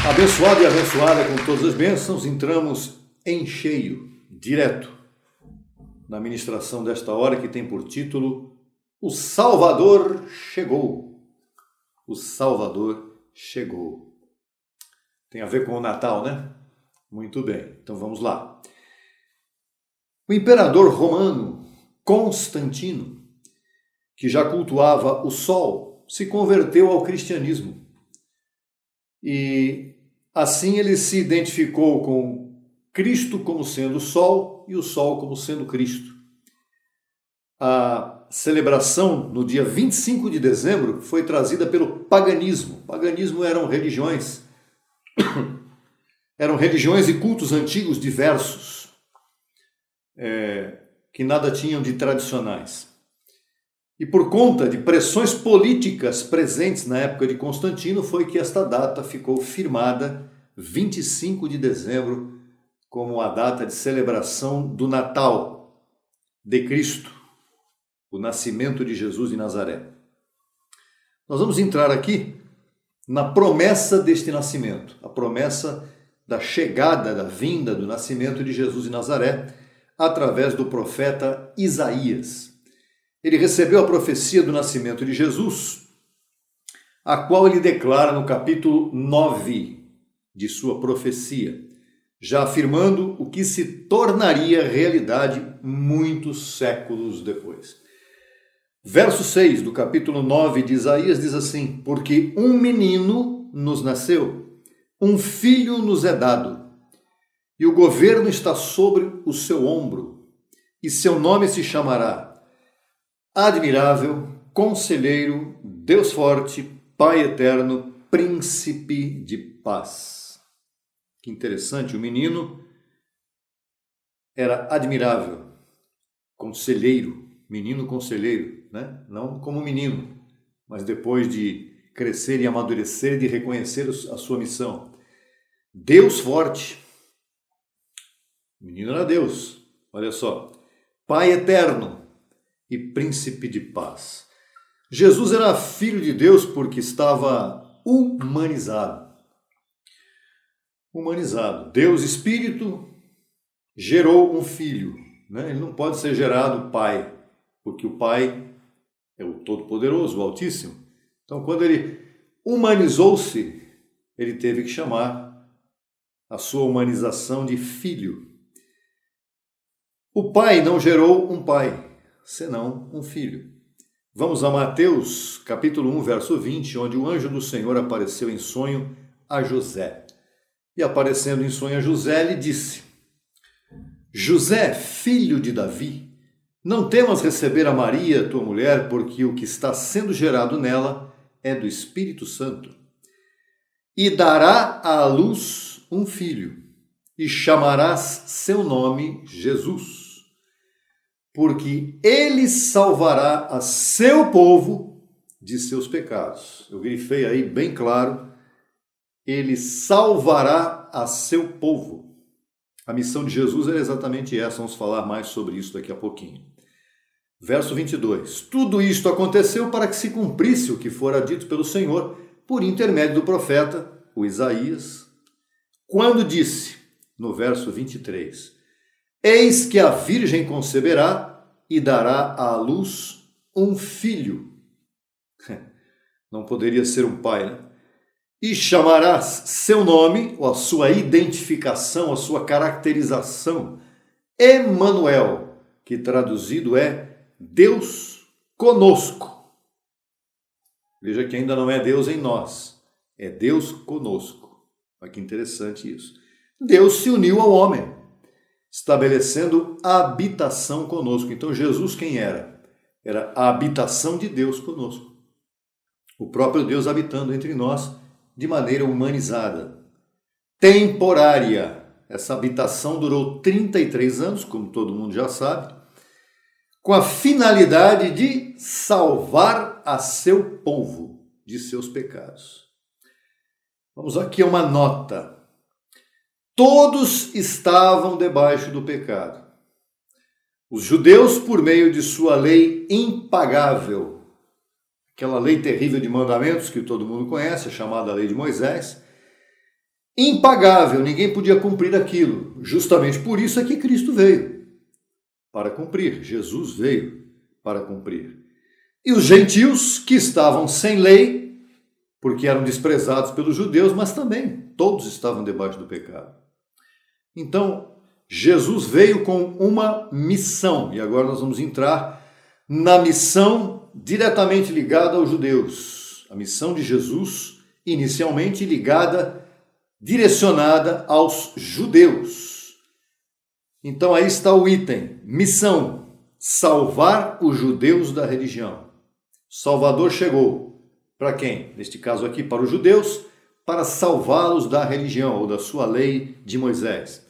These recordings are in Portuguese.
Abençoado e abençoada com todas as bênçãos, entramos em cheio, direto, na ministração desta hora que tem por título O Salvador Chegou. O Salvador chegou. Tem a ver com o Natal, né? Muito bem, então vamos lá. O imperador romano Constantino, que já cultuava o sol, se converteu ao cristianismo. E assim ele se identificou com Cristo como sendo o sol e o sol como sendo Cristo. A celebração no dia 25 de dezembro foi trazida pelo paganismo. O paganismo eram religiões e cultos antigos diversos, que nada tinham de tradicionais. E por conta de pressões políticas presentes na época de Constantino, foi que esta data ficou firmada, 25 de dezembro, como a data de celebração do Natal de Cristo, o nascimento de Jesus de Nazaré. Nós vamos entrar aqui na promessa deste nascimento, a promessa da chegada, da vinda, do nascimento de Jesus de Nazaré, através do profeta Isaías. Ele recebeu a profecia do nascimento de Jesus, a qual ele declara no capítulo 9 de sua profecia, já afirmando o que se tornaria realidade muitos séculos depois. Verso 6 do capítulo 9 de Isaías diz assim: Porque um menino nos nasceu, um filho nos é dado, e o governo está sobre o seu ombro, e seu nome se chamará Admirável, Conselheiro, Deus Forte, Pai Eterno, Príncipe de Paz. Que interessante, o menino era admirável, conselheiro, menino conselheiro, né? Não como menino, mas depois de crescer e amadurecer, de reconhecer a sua missão. Deus Forte, o menino era Deus, olha só. Pai Eterno e Príncipe de Paz. Jesus era filho de Deus porque estava humanizado. Deus Espírito gerou um filho, né? Ele não pode ser gerado pai, porque o pai é o Todo-Poderoso, o Altíssimo. Então, quando ele humanizou-se, ele teve que chamar a sua humanização de filho. O pai não gerou um pai, senão um filho. Vamos a Mateus, capítulo 1, verso 20, onde o anjo do Senhor apareceu em sonho a José. E aparecendo em sonho a José, lhe disse: José, filho de Davi, não temas receber a Maria, tua mulher, porque o que está sendo gerado nela é do Espírito Santo. E dará à luz um filho, e chamarás seu nome Jesus. Porque ele salvará a seu povo de seus pecados. Eu grifei aí bem claro, ele salvará a seu povo. A missão de Jesus é exatamente essa, vamos falar mais sobre isso daqui a pouquinho. Verso 22. Tudo isto aconteceu para que se cumprisse o que fora dito pelo Senhor, por intermédio do profeta, o Isaías, quando disse, no verso 23, Eis que a virgem conceberá e dará à luz um filho. Não poderia ser um pai, né? E chamarás seu nome, ou a sua identificação, a sua caracterização, Emanuel, que traduzido é Deus conosco. Veja que ainda não é Deus em nós, é Deus conosco. Olha que interessante isso. Deus se uniu ao homem, estabelecendo a habitação conosco. Então Jesus quem era? Era a habitação de Deus conosco. O próprio Deus habitando entre nós de maneira humanizada. Temporária. Essa habitação durou 33 anos, como todo mundo já sabe, com a finalidade de salvar a seu povo de seus pecados. Vamos aqui a uma nota. Todos estavam debaixo do pecado. Os judeus, por meio de sua lei impagável, aquela lei terrível de mandamentos que todo mundo conhece, a chamada lei de Moisés, impagável, ninguém podia cumprir aquilo. Justamente por isso é que Cristo veio, para cumprir. Jesus veio para cumprir. E os gentios que estavam sem lei, porque eram desprezados pelos judeus, mas também todos estavam debaixo do pecado. Então, Jesus veio com uma missão, e agora nós vamos entrar na missão diretamente ligada aos judeus. A missão de Jesus, inicialmente ligada, direcionada aos judeus. Então aí está o item, missão, salvar os judeus da religião. Salvador chegou. Para quem? Neste caso aqui, para os judeus, para salvá-los da religião ou da sua lei de Moisés.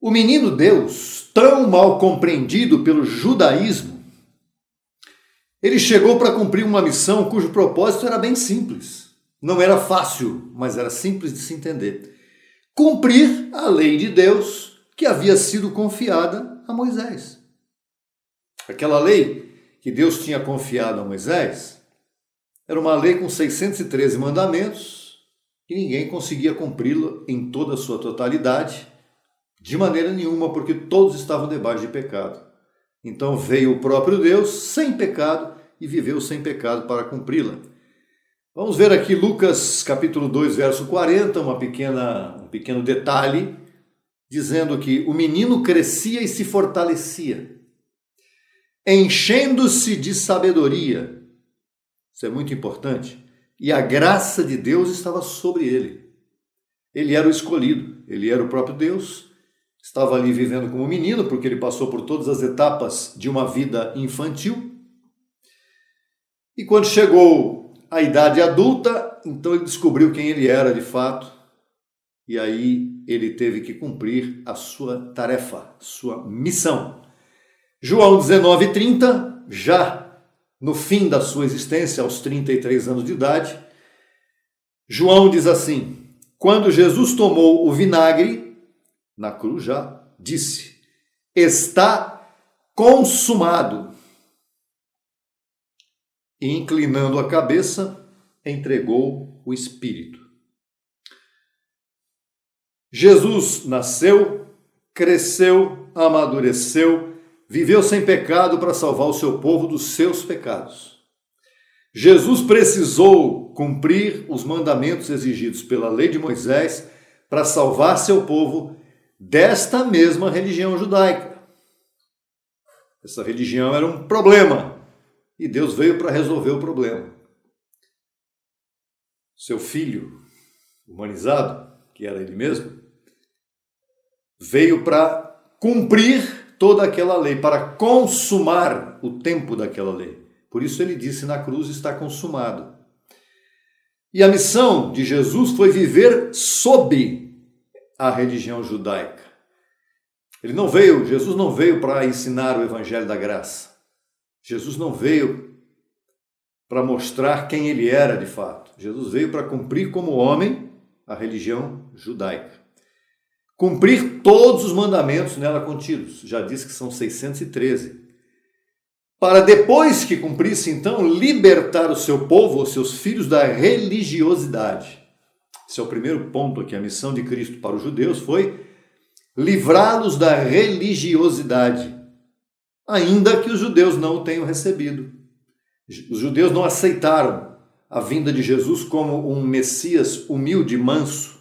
O menino Deus, tão mal compreendido pelo judaísmo, ele chegou para cumprir uma missão cujo propósito era bem simples. Não era fácil, mas era simples de se entender. Cumprir a lei de Deus que havia sido confiada a Moisés. Aquela lei que Deus tinha confiado a Moisés era uma lei com 613 mandamentos e ninguém conseguia cumpri-la em toda a sua totalidade, de maneira nenhuma, porque todos estavam debaixo de pecado. Então veio o próprio Deus sem pecado e viveu sem pecado para cumpri-la. Vamos ver aqui Lucas capítulo 2, verso 40, um pequeno detalhe, dizendo que o menino crescia e se fortalecia, enchendo-se de sabedoria. Isso é muito importante. E a graça de Deus estava sobre ele. Ele era o escolhido, ele era o próprio Deus, estava ali vivendo como menino, porque ele passou por todas as etapas de uma vida infantil. E quando chegou à idade adulta, então ele descobriu quem ele era de fato, e aí ele teve que cumprir a sua tarefa, sua missão. João 19:30, já no fim da sua existência, aos 33 anos de idade, João diz assim: quando Jesus tomou o vinagre, na cruz já, disse: está consumado. E inclinando a cabeça, entregou o Espírito. Jesus nasceu, cresceu, amadureceu, viveu sem pecado para salvar o seu povo dos seus pecados. Jesus precisou cumprir os mandamentos exigidos pela lei de Moisés para salvar seu povo desta mesma religião judaica. Essa religião era um problema e Deus veio para resolver o problema. Seu filho, humanizado, que era ele mesmo, veio para cumprir toda aquela lei, para consumar o tempo daquela lei. Por isso ele disse na cruz: está consumado. E a missão de Jesus foi viver sob a religião judaica. Jesus não veio para ensinar o evangelho da graça. Jesus não veio para mostrar quem ele era de fato. Jesus veio para cumprir como homem a religião judaica. Cumprir todos os mandamentos nela contidos. Já disse que são 613. Para depois que cumprisse, então, libertar o seu povo, os seus filhos, da religiosidade. Esse é o primeiro ponto aqui. A missão de Cristo para os judeus foi livrá-los da religiosidade, ainda que os judeus não o tenham recebido. Os judeus não aceitaram a vinda de Jesus como um Messias humilde, manso.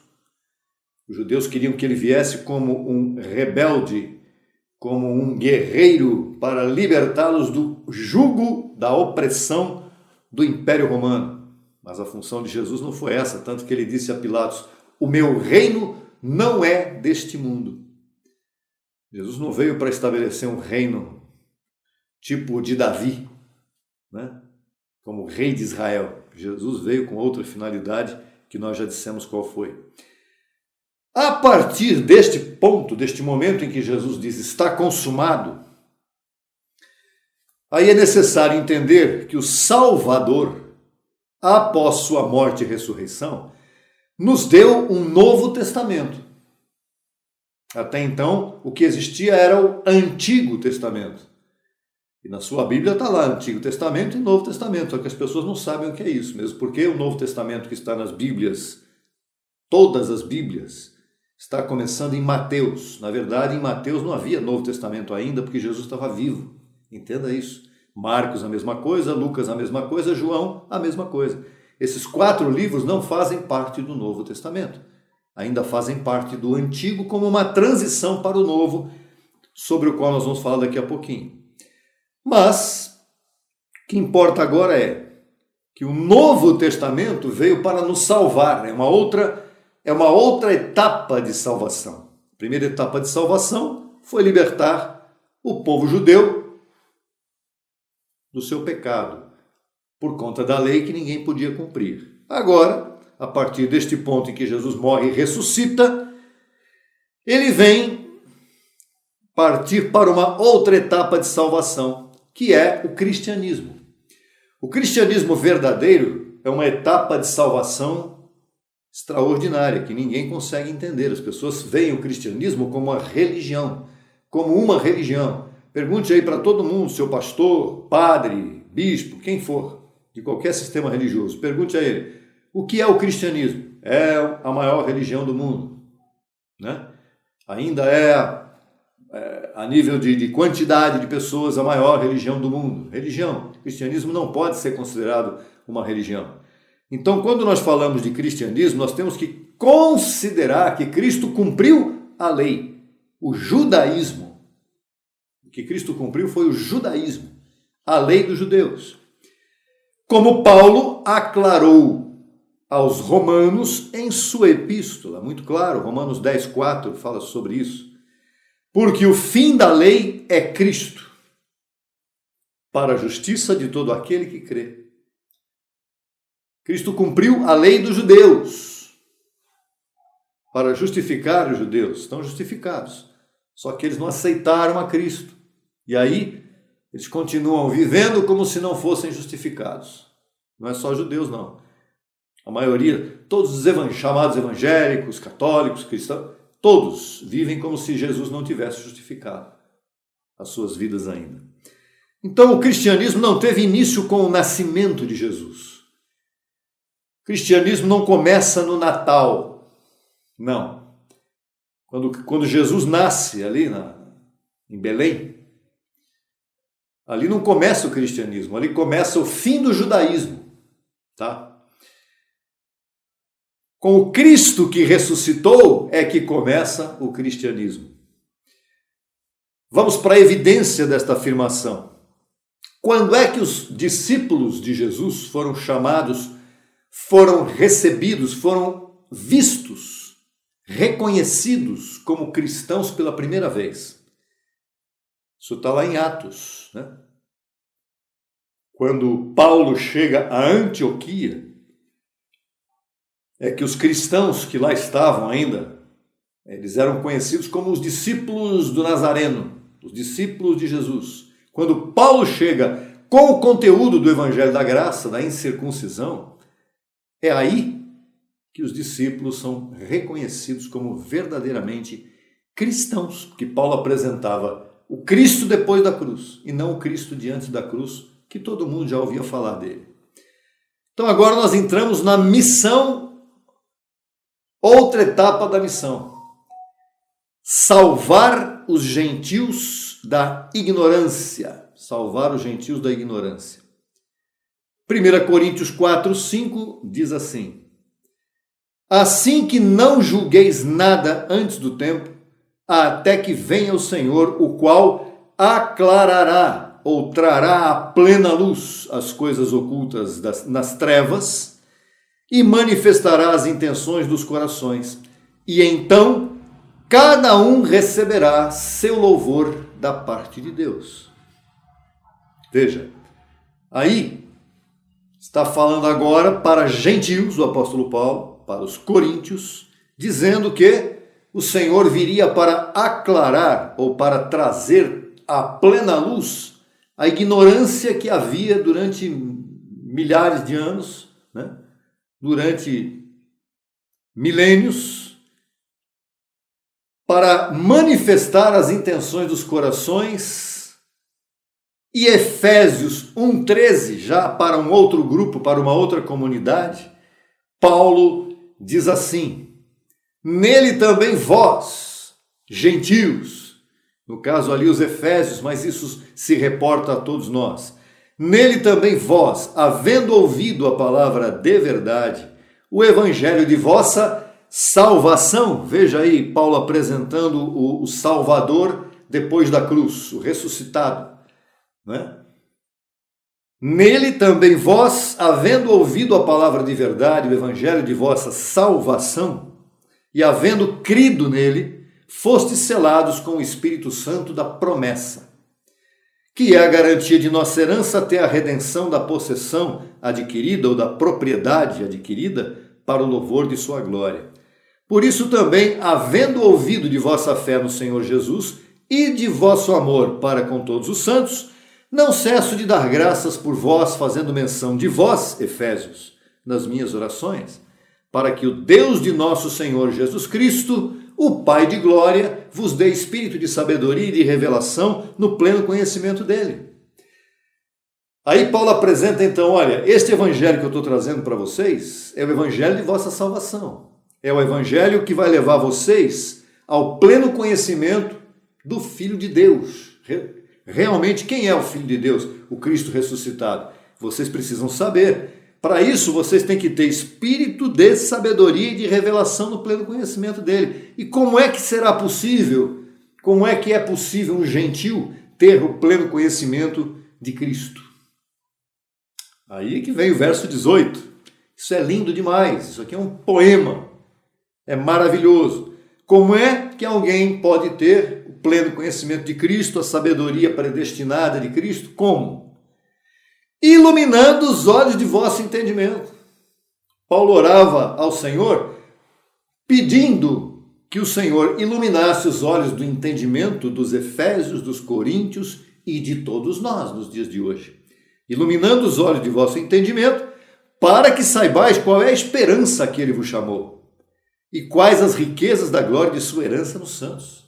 Os judeus queriam que ele viesse como um rebelde, como um guerreiro para libertá-los do jugo da opressão do Império Romano. Mas a função de Jesus não foi essa, tanto que ele disse a Pilatos: o meu reino não é deste mundo. Jesus não veio para estabelecer um reino tipo de Davi, né? Como rei de Israel. Jesus veio com outra finalidade que nós já dissemos qual foi. A partir deste ponto, deste momento em que Jesus diz está consumado, aí é necessário entender que o Salvador, após sua morte e ressurreição, nos deu um novo testamento. Até então, o que existia era o Antigo Testamento. E na sua Bíblia está lá Antigo Testamento e Novo Testamento, só que as pessoas não sabem o que é isso, mesmo porque o Novo Testamento que está nas Bíblias todas as Bíblias, está começando em Mateus. Na verdade, em Mateus não havia Novo Testamento ainda, porque Jesus estava vivo. Entenda isso. Marcos a mesma coisa, Lucas a mesma coisa, João a mesma coisa. Esses 4 livros não fazem parte do Novo Testamento. Ainda fazem parte do Antigo como uma transição para o Novo, sobre o qual nós vamos falar daqui a pouquinho. Mas, o que importa agora é que o Novo Testamento veio para nos salvar. É uma outra etapa de salvação. A primeira etapa de salvação foi libertar o povo judeu do seu pecado, por conta da lei que ninguém podia cumprir. Agora, a partir deste ponto em que Jesus morre e ressuscita, ele vem partir para uma outra etapa de salvação, que é o cristianismo. O cristianismo verdadeiro é uma etapa de salvação extraordinária, que ninguém consegue entender. As pessoas veem o cristianismo como uma religião. Pergunte aí para todo mundo, seu pastor, padre, bispo, quem for, de qualquer sistema religioso. Pergunte a ele, o que é o cristianismo? É a maior religião do mundo, né? Ainda a nível de quantidade de pessoas, a maior religião do mundo. Religião. O cristianismo não pode ser considerado uma religião. Então, quando nós falamos de cristianismo, nós temos que considerar que Cristo cumpriu a lei, o judaísmo. O que Cristo cumpriu foi o judaísmo, a lei dos judeus. Como Paulo aclarou aos romanos em sua epístola, muito claro, Romanos 10:4 fala sobre isso. Porque o fim da lei é Cristo, para a justiça de todo aquele que crê. Cristo cumpriu a lei dos judeus, para justificar os judeus. Estão justificados, só que eles não aceitaram a Cristo. E aí, eles continuam vivendo como se não fossem justificados. Não é só judeus, não. A maioria, todos os chamados evangélicos, católicos, cristãos, todos vivem como se Jesus não tivesse justificado as suas vidas ainda. Então, o cristianismo não teve início com o nascimento de Jesus. O cristianismo não começa no Natal. Não. Quando Jesus nasce ali em Belém, ali não começa o cristianismo, ali começa o fim do judaísmo. Tá? Com o Cristo que ressuscitou é que começa o cristianismo. Vamos para a evidência desta afirmação. Quando é que os discípulos de Jesus foram chamados, foram recebidos, foram vistos, reconhecidos como cristãos pela primeira vez? Isso está lá em Atos, né? Quando Paulo chega a Antioquia, é que os cristãos que lá estavam ainda, eles eram conhecidos como os discípulos do Nazareno, os discípulos de Jesus. Quando Paulo chega com o conteúdo do Evangelho da Graça, da incircuncisão, é aí que os discípulos são reconhecidos como verdadeiramente cristãos, que Paulo apresentava o Cristo depois da cruz, e não o Cristo diante da cruz, que todo mundo já ouvia falar dele. Então agora nós entramos na missão. Outra etapa da missão: salvar os gentios da ignorância. Salvar os gentios da ignorância. 1 Coríntios 4:5 diz assim: assim que não julgueis nada antes do tempo, até que venha o Senhor, o qual aclarará ou trará à plena luz as coisas ocultas nas trevas, e manifestará as intenções dos corações. E então, cada um receberá seu louvor da parte de Deus. Veja, aí está falando agora para gentios, o apóstolo Paulo, para os coríntios, dizendo que o Senhor viria para aclarar ou para trazer à plena luz a ignorância que havia durante milhares de anos, né? Durante milênios, para manifestar as intenções dos corações. E Efésios 1:13, já para um outro grupo, para uma outra comunidade, Paulo diz assim: Nele também vós, gentios, no caso ali os efésios, mas isso se reporta a todos nós. Nele também vós, havendo ouvido a palavra de verdade, o evangelho de vossa salvação. Veja aí Paulo apresentando o Salvador depois da cruz, o ressuscitado, né? Nele também vós, havendo ouvido a palavra de verdade, o evangelho de vossa salvação, e havendo crido nele, fostes selados com o Espírito Santo da promessa, que é a garantia de nossa herança até a redenção da possessão adquirida ou da propriedade adquirida para o louvor de sua glória. Por isso também, havendo ouvido de vossa fé no Senhor Jesus e de vosso amor para com todos os santos, não cesso de dar graças por vós, fazendo menção de vós, Efésios, nas minhas orações, para que o Deus de nosso Senhor Jesus Cristo, o Pai de glória, vos dê espírito de sabedoria e de revelação no pleno conhecimento dele. Aí Paulo apresenta então, olha, este evangelho que eu estou trazendo para vocês é o evangelho de vossa salvação. É o evangelho que vai levar vocês ao pleno conhecimento do Filho de Deus. Realmente, quem é o Filho de Deus? O Cristo ressuscitado. Vocês precisam saber. Para isso, vocês têm que ter espírito de sabedoria e de revelação no pleno conhecimento dele. E como é que será possível? Como é que é possível um gentil ter o pleno conhecimento de Cristo? Aí que vem o verso 18. Isso é lindo demais. Isso aqui é um poema. É maravilhoso. Como é que alguém pode ter o pleno conhecimento de Cristo, a sabedoria predestinada de Cristo? Como? Iluminando os olhos de vosso entendimento. Paulo orava ao Senhor pedindo que o Senhor iluminasse os olhos do entendimento dos efésios, dos coríntios e de todos nós nos dias de hoje. Iluminando os olhos de vosso entendimento, para que saibais qual é a esperança que ele vos chamou e quais as riquezas da glória de sua herança nos santos.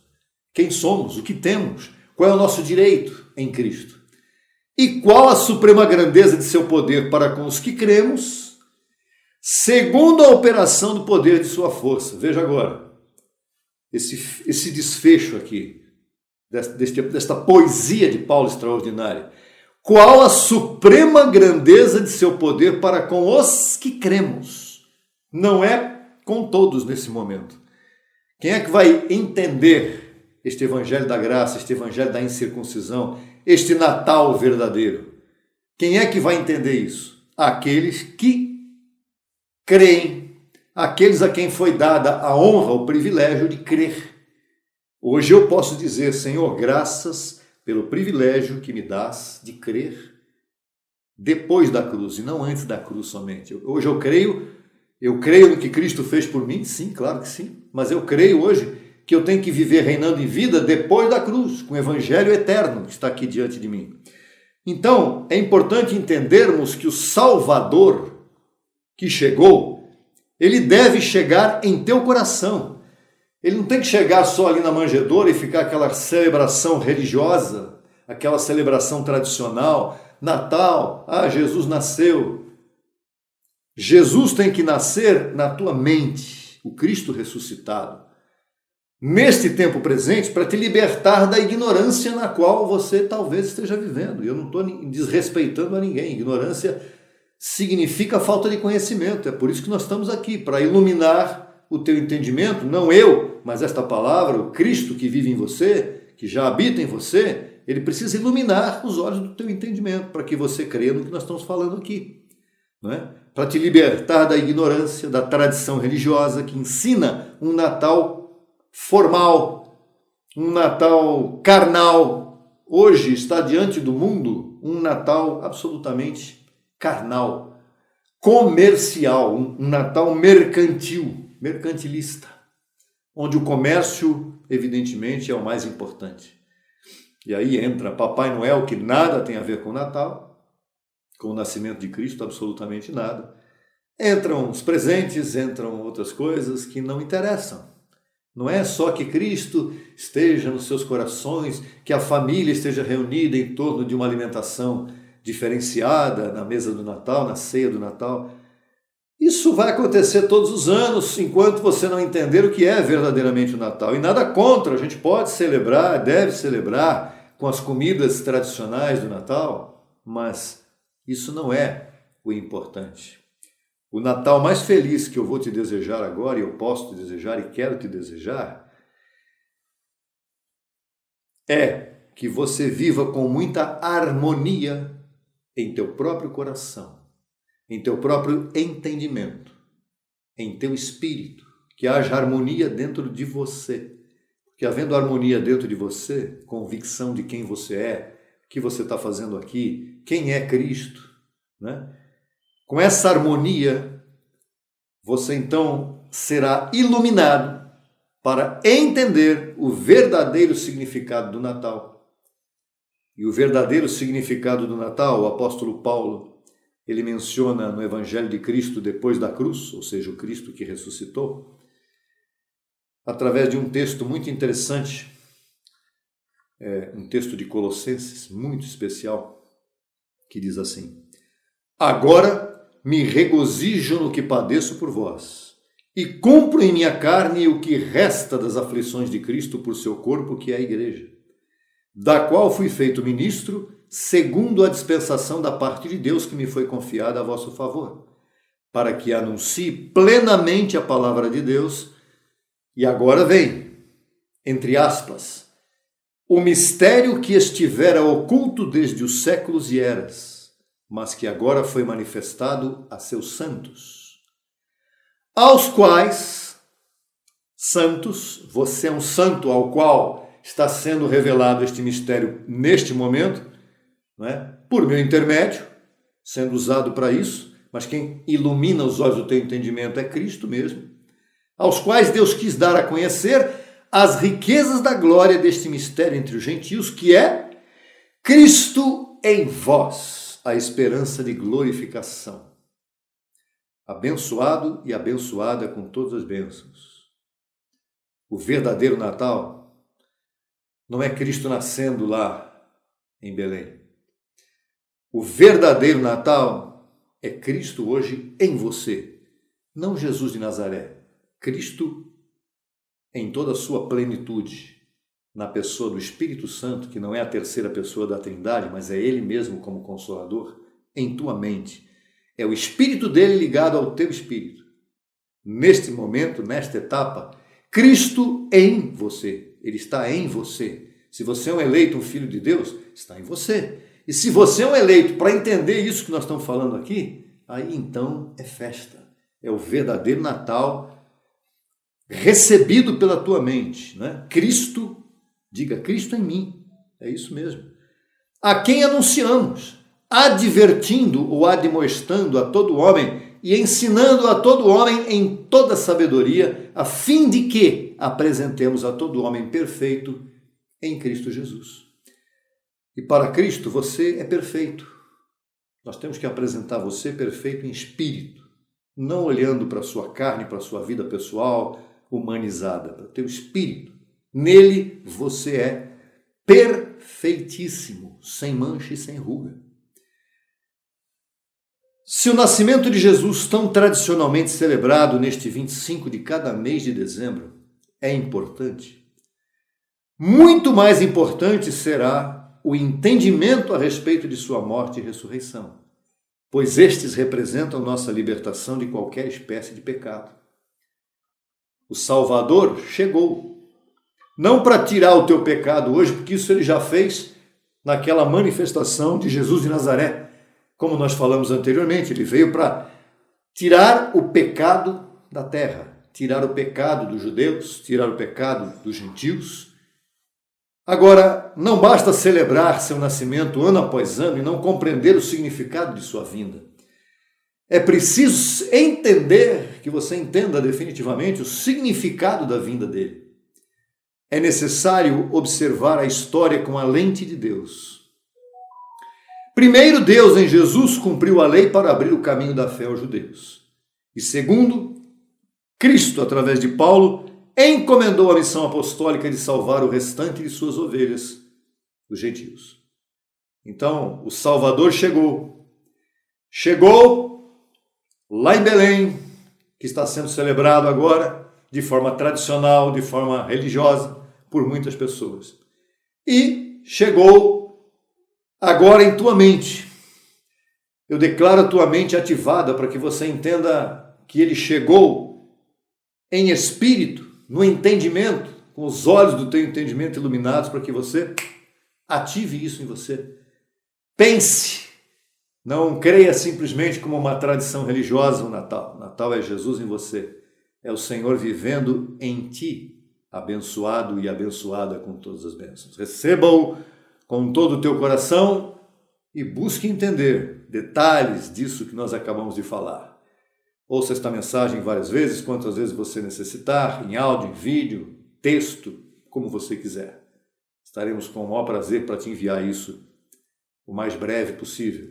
Quem somos, o que temos, qual é o nosso direito em Cristo. E qual a suprema grandeza de seu poder para com os que cremos, segundo a operação do poder de sua força. Veja agora, esse desfecho aqui, desta poesia de Paulo extraordinária. Qual a suprema grandeza de seu poder para com os que cremos. Não é com todos nesse momento. Quem é que vai entender este evangelho da graça, este evangelho da incircuncisão, este Natal verdadeiro? Quem é que vai entender isso? Aqueles que creem, aqueles a quem foi dada a honra, o privilégio de crer. Hoje eu posso dizer, Senhor, graças pelo privilégio que me dás de crer depois da cruz e não antes da cruz somente. Hoje eu creio no que Cristo fez por mim, sim, claro que sim, mas eu creio hoje que eu tenho que viver reinando em vida depois da cruz, com o evangelho eterno que está aqui diante de mim. Então, é importante entendermos que o Salvador que chegou, ele deve chegar em teu coração. Ele não tem que chegar só ali na manjedoura e ficar aquela celebração religiosa, aquela celebração tradicional, Natal, Jesus nasceu. Jesus tem que nascer na tua mente, o Cristo ressuscitado, neste tempo presente, para te libertar da ignorância na qual você talvez esteja vivendo. Eu não estou desrespeitando a ninguém. Ignorância significa falta de conhecimento. É por isso que nós estamos aqui, para iluminar o teu entendimento, não eu, mas esta palavra, o Cristo que vive em você, que já habita em você, ele precisa iluminar os olhos do teu entendimento, para que você creia no que nós estamos falando aqui. Não é? Para te libertar da ignorância, da tradição religiosa que ensina um Natal formal, um Natal carnal. Hoje está diante do mundo um Natal absolutamente carnal, comercial, um Natal mercantil, mercantilista, onde o comércio, evidentemente, é o mais importante. E aí entra Papai Noel, que nada tem a ver com o Natal, com o nascimento de Cristo, absolutamente nada. Entram os presentes, entram outras coisas que não interessam. Não é só que Cristo esteja nos seus corações, que a família esteja reunida em torno de uma alimentação diferenciada na mesa do Natal, na ceia do Natal. Isso vai acontecer todos os anos, enquanto você não entender o que é verdadeiramente o Natal. E nada contra, a gente pode celebrar, deve celebrar com as comidas tradicionais do Natal, mas isso não é o importante. O Natal mais feliz que eu vou te desejar agora, e eu posso te desejar e quero te desejar, é que você viva com muita harmonia em teu próprio coração, em teu próprio entendimento, em teu espírito, que haja harmonia dentro de você. Porque havendo harmonia dentro de você, convicção de quem você é, o que você está fazendo aqui, quem é Cristo, né? Com essa harmonia, você então será iluminado para entender o verdadeiro significado do Natal. E o verdadeiro significado do Natal, o apóstolo Paulo, ele menciona no Evangelho de Cristo depois da cruz, ou seja, o Cristo que ressuscitou, através de um texto muito interessante, um texto de Colossenses, muito especial, que diz assim: agora me regozijo no que padeço por vós, e cumpro em minha carne o que resta das aflições de Cristo por seu corpo, que é a igreja, da qual fui feito ministro, segundo a dispensação da parte de Deus que me foi confiada a vosso favor, para que anuncie plenamente a palavra de Deus. E agora vem, entre aspas, o mistério que estivera oculto desde os séculos e eras, mas que agora foi manifestado a seus santos, aos quais, santos, você é um santo ao qual está sendo revelado este mistério neste momento, não é? Por meu intermédio, sendo usado para isso, mas quem ilumina os olhos do teu entendimento é Cristo mesmo, aos quais Deus quis dar a conhecer as riquezas da glória deste mistério entre os gentios, que é Cristo em vós, a esperança de glorificação. Abençoado e abençoada com todas as bênçãos. O verdadeiro Natal não é Cristo nascendo lá em Belém. O verdadeiro Natal é Cristo hoje em você, não Jesus de Nazaré. Cristo em toda a sua plenitude, na pessoa do Espírito Santo, que não é a terceira pessoa da Trindade, mas é Ele mesmo como Consolador, em tua mente. É o Espírito dele ligado ao teu Espírito. Neste momento, nesta etapa, Cristo em você. Ele está em você. Se você é um eleito, um filho de Deus, está em você. E se você é um eleito, para entender isso que nós estamos falando aqui, aí então é festa. É o verdadeiro Natal recebido pela tua mente, né? Cristo, diga Cristo em mim, é isso mesmo. A quem anunciamos, advertindo ou admoestando a todo homem e ensinando a todo homem em toda sabedoria, a fim de que apresentemos a todo homem perfeito em Cristo Jesus. E para Cristo você é perfeito. Nós temos que apresentar você perfeito em espírito, não olhando para a sua carne, para a sua vida pessoal, humanizada, para o teu espírito. Nele você é perfeitíssimo, sem mancha e sem ruga. Se o nascimento de Jesus, tão tradicionalmente celebrado neste 25 de cada mês de dezembro, é importante, muito mais importante será o entendimento a respeito de sua morte e ressurreição, pois estes representam nossa libertação de qualquer espécie de pecado. O Salvador chegou, não para tirar o teu pecado hoje, porque isso ele já fez naquela manifestação de Jesus de Nazaré. Como nós falamos anteriormente, ele veio para tirar o pecado da terra, tirar o pecado dos judeus, tirar o pecado dos gentios. Agora, não basta celebrar seu nascimento ano após ano e não compreender o significado de sua vinda. É preciso entender, que você entenda definitivamente o significado da vinda dele. É necessário observar a história com a lente de Deus. Primeiro, Deus em Jesus cumpriu a lei para abrir o caminho da fé aos judeus. E segundo, Cristo, através de Paulo, encomendou a missão apostólica de salvar o restante de suas ovelhas, os gentios. Então, o Salvador chegou lá em Belém, que está sendo celebrado agora de forma tradicional, de forma religiosa, por muitas pessoas. E chegou agora em tua mente. Eu declaro a tua mente ativada para que você entenda que ele chegou em espírito, no entendimento, com os olhos do teu entendimento iluminados, para que você ative isso em você. Pense. Não creia simplesmente como uma tradição religiosa o Natal. O Natal é Jesus em você. É o Senhor vivendo em ti, abençoado e abençoada com todas as bênçãos. Receba-o com todo o teu coração e busque entender detalhes disso que nós acabamos de falar. Ouça esta mensagem várias vezes, quantas vezes você necessitar, em áudio, em vídeo, texto, como você quiser. Estaremos com o maior prazer para te enviar isso o mais breve possível.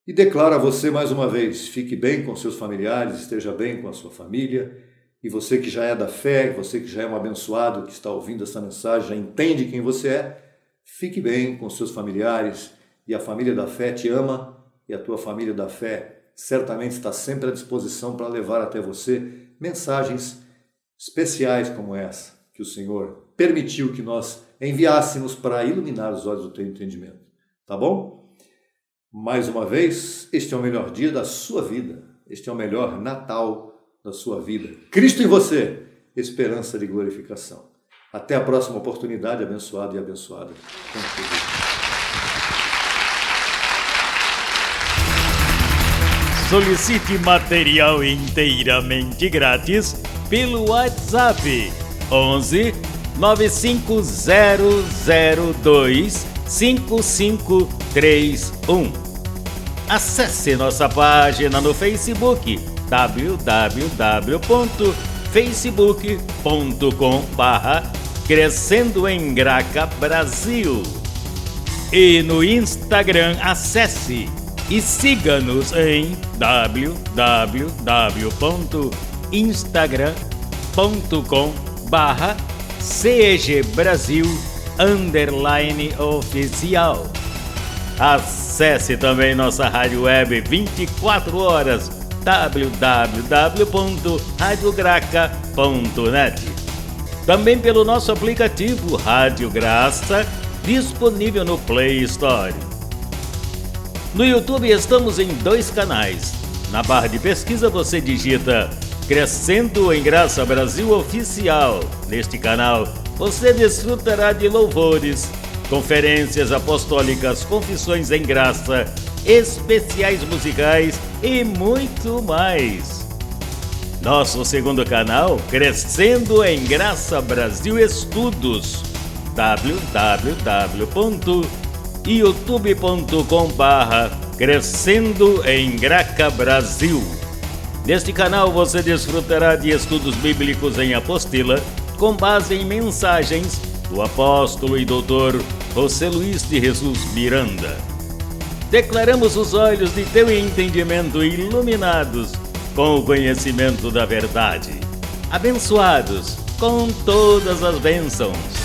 E declaro a você mais uma vez, fique bem com seus familiares, esteja bem com a sua família, e você que já é da fé, você que já é um abençoado, que está ouvindo essa mensagem, já entende quem você é, fique bem com seus familiares, e a família da fé te ama, e a tua família da fé certamente está sempre à disposição para levar até você mensagens especiais como essa, que o Senhor permitiu que nós enviássemos para iluminar os olhos do teu entendimento. Tá bom? Mais uma vez, este é o melhor dia da sua vida. Este é o melhor Natal da sua vida. Cristo em você, esperança de glorificação. Até a próxima oportunidade, abençoado e abençoada. Solicite material inteiramente grátis pelo WhatsApp 11 95002 5531. Acesse nossa página no Facebook www.facebook.com/Crescendo em Graca Brasil e no Instagram acesse e siga-nos em www.instagram.com/CEGBrasil_oficial. Acesse também nossa rádio web 24 horas www.radiograca.net. Também pelo nosso aplicativo Rádio Graça, disponível no Play Store. No YouTube estamos em 2 canais. Na barra de pesquisa você digita Crescendo em Graça Brasil Oficial. Neste canal você desfrutará de louvores, conferências apostólicas, confissões em graça, especiais musicais e muito mais. Nosso segundo canal, Crescendo em Graça Brasil Estudos, www.youtube.com/Crescendo em Graca Brasil. Neste canal você desfrutará de estudos bíblicos em apostila, com base em mensagens do apóstolo e doutor José Luiz de Jesus Miranda. Declaramos os olhos de teu entendimento iluminados com o conhecimento da verdade, abençoados com todas as bênçãos.